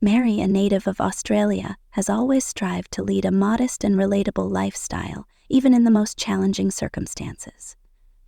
Mary, a native of Australia, has always strived to lead a modest and relatable lifestyle, even in the most challenging circumstances.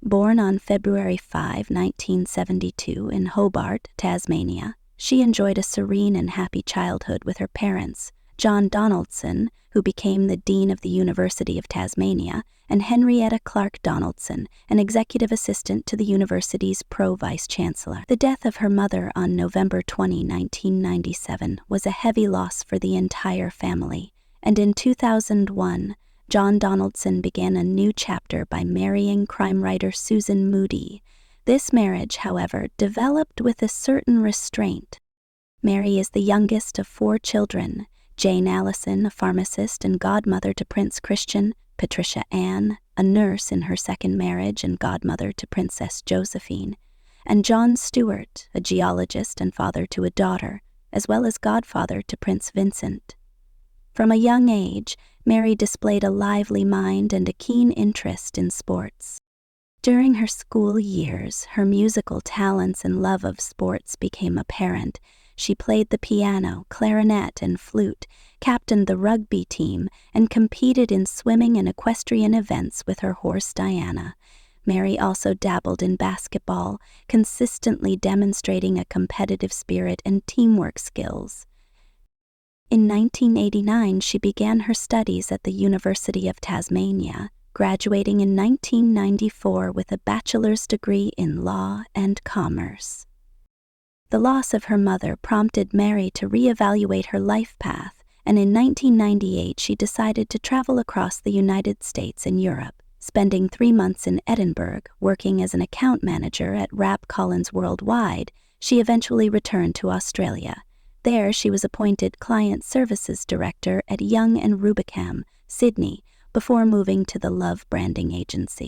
Born on February 5, 1972, in Hobart, Tasmania, she enjoyed a serene and happy childhood with her parents, John Donaldson, who became the Dean of the University of Tasmania, and Henrietta Clark Donaldson, an executive assistant to the university's pro-vice-chancellor. The death of her mother on November 20, 1997, was a heavy loss for the entire family, and in 2001, John Donaldson began a new chapter by marrying crime writer Susan Moody. This marriage, however, developed with a certain restraint. Mary is the youngest of 4 children: Jane Allison, a pharmacist and godmother to Prince Christian; Patricia Ann, a nurse in her second marriage and godmother to Princess Josephine; and John Stewart, a geologist and father to a daughter, as well as godfather to Prince Vincent. From a young age, Mary displayed a lively mind and a keen interest in sports. During her school years, her musical talents and love of sports became apparent. She played the piano, clarinet, and flute, captained the rugby team, and competed in swimming and equestrian events with her horse Diana. Mary also dabbled in basketball, consistently demonstrating a competitive spirit and teamwork skills. In 1989, she began her studies at the University of Tasmania, graduating in 1994 with a bachelor's degree in law and commerce. The loss of her mother prompted Mary to reevaluate her life path, and in 1998 she decided to travel across the United States and Europe, spending 3 months in Edinburgh working as an account manager at Rap Collins Worldwide. She eventually returned to Australia. There, she was appointed Client Services Director at Young and Rubicam, Sydney, before moving to the Love branding agency.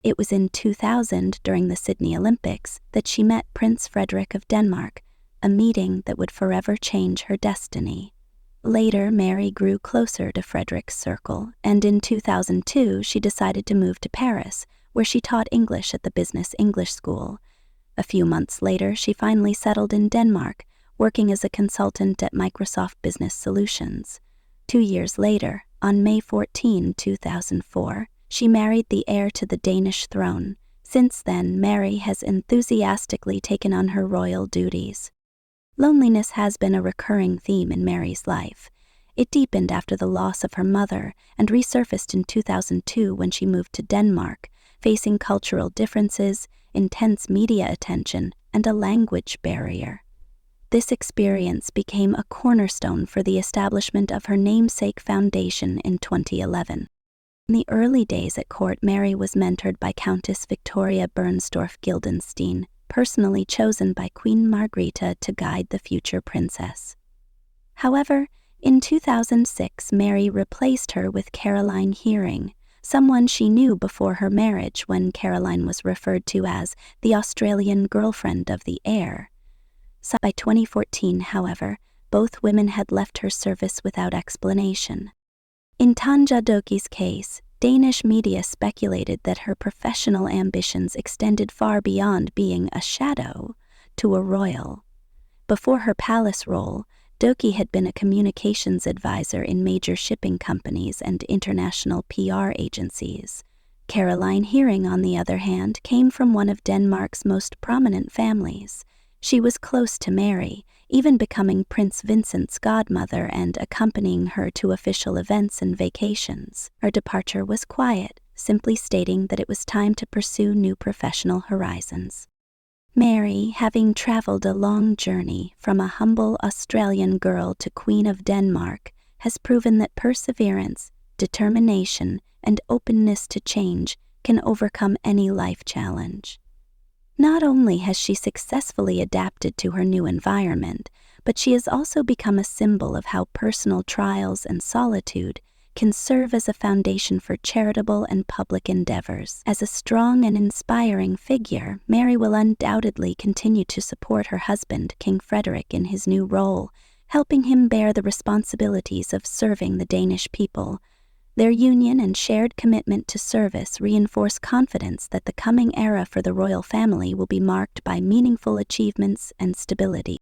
It was in 2000, during the Sydney Olympics, that she met Prince Frederik of Denmark, a meeting that would forever change her destiny. Later, Mary grew closer to Frederik's circle, and in 2002 she decided to move to Paris, where she taught English at the Business English School. A few months later, she finally settled in Denmark, working as a consultant at Microsoft Business Solutions. 2 years later, on May 14, 2004, she married the heir to the Danish throne. Since then, Mary has enthusiastically taken on her royal duties. Loneliness has been a recurring theme in Mary's life. It deepened after the loss of her mother and resurfaced in 2002 when she moved to Denmark, facing cultural differences, intense media attention, and a language barrier. This experience became a cornerstone for the establishment of her namesake foundation in 2011. In the early days at court, Mary was mentored by Countess Victoria Bernstorff-Guildenstein, personally chosen by Queen Margrethe to guide the future princess. However, in 2006, Mary replaced her with Caroline Hearing, someone she knew before her marriage when Caroline was referred to as the Australian girlfriend of the heir. By 2014, however, both women had left her service without explanation. In Tanja Doki's case, Danish media speculated that her professional ambitions extended far beyond being a shadow to a royal. Before her palace role, Doki had been a communications advisor in major shipping companies and international PR agencies. Caroline Hearing, on the other hand, came from one of Denmark's most prominent families. She was close to Mary, even becoming Prince Vincent's godmother and accompanying her to official events and vacations. Her departure was quiet, simply stating that it was time to pursue new professional horizons. Mary, having traveled a long journey from a humble Australian girl to Queen of Denmark, has proven that perseverance, determination, and openness to change can overcome any life challenge. Not only has she successfully adapted to her new environment, but she has also become a symbol of how personal trials and solitude can serve as a foundation for charitable and public endeavors. As a strong and inspiring figure, Mary will undoubtedly continue to support her husband, King Frederik, in his new role, helping him bear the responsibilities of serving the Danish people. Their union and shared commitment to service reinforce confidence that the coming era for the royal family will be marked by meaningful achievements and stability.